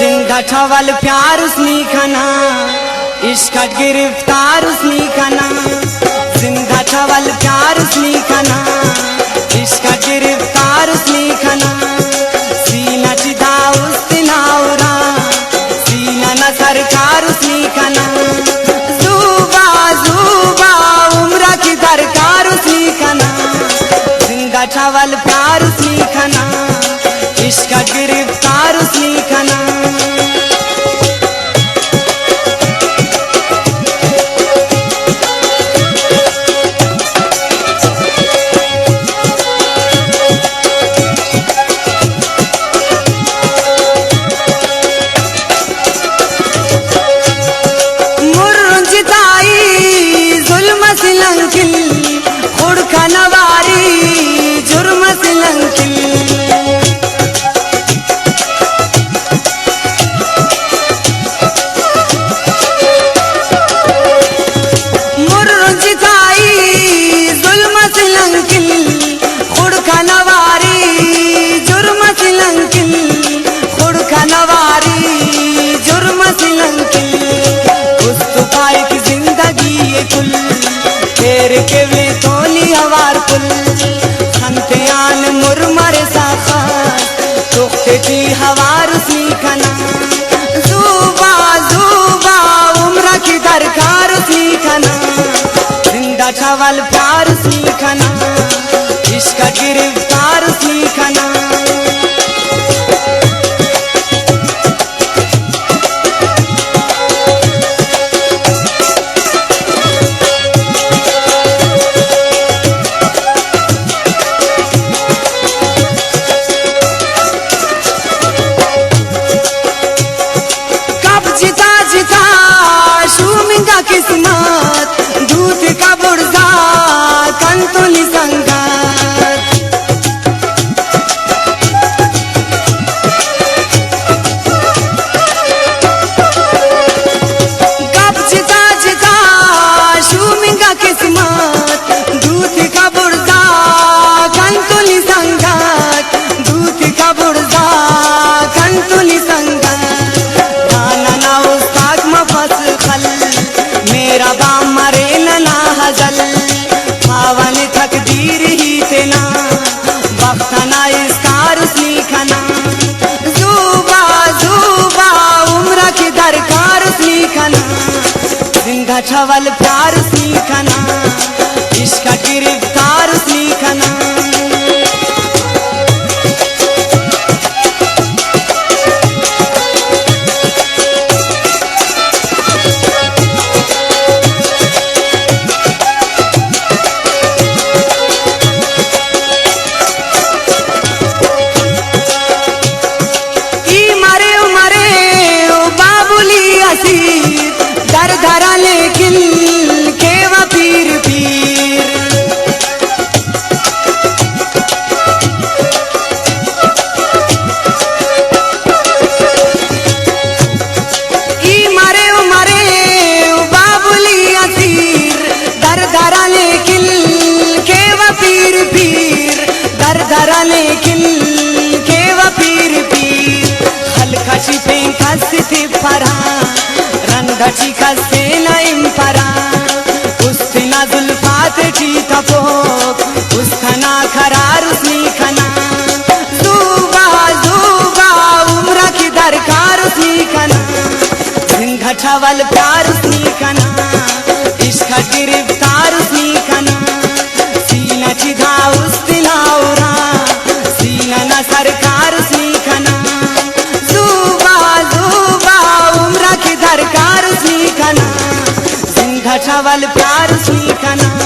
जिंदा ठवल प्यार उसनी खाना, इश्क गिरफ्तार उसनी खाना। जिंदा ठवल प्यार उसनी खाना, इश्क गिरफ्तार उसनी खाना। सीना चिदा उस्तिनाउरा, सीना न सरकार उसनी खाना। जुबा जुबा उम्र की दरकार उसनी खाना। जिंदा ठवल प्यार उसनी खाना, इश्क गिरफ्तार उसनी खाना। के वे तोली हवार पुल खंतियान मुरमर साखा तुख्ते की हवार उसनी खाना। जुबा जुबा उम्र की दरकार उसनी खाना। जिंदा ठवल प्यार उसनी खाना, इश्क गिरफ्तार उसनी खाना। किस्मत दूध का बुर्जा कंतुली संगात। कब जिता जिता शूमिंगा किस्मत दूध का बुर्जा कंतुली संगात। दूध का बुर्जा कंतुली संगात। खाना ना उस्ताद मफस खल मेरा बाम मरे ना हजल। पावन तकदीर ही तेना बख्तना इसकार उसनी खाना। जुबा जुबा उम्र की दरकार उसनी खाना। जिंदा ठवल प्यार उसनी खाना, इश्क गिरफ्तार उसनी खाना। दर धरा लेकिन केवा पीर पीर। ई मरे उमरे बाबुली असीर। दर धरा लेकिन केवा पीर पीर। दर धरा लेकिन केवा पीर पीर। हलखशी पे खस्ती फरा रंधची खसे नईम परा। उस्तिना जुल्फात की तपोक उसखना खरार उसनी खाना। जुबा जुबा उम्र की दरकार उसनी खाना। जिंदा ठवल प्यार उसनी खाना, इश्क गिरफ्तार उसनी खाना। सीना चिधा उस्तिनाउरा, सीना न सरकार उसनी खाना। जुबा जुबा उम्र की दरकार उसनी खाना। जिंदा ठवल प्यार उसनी खाना।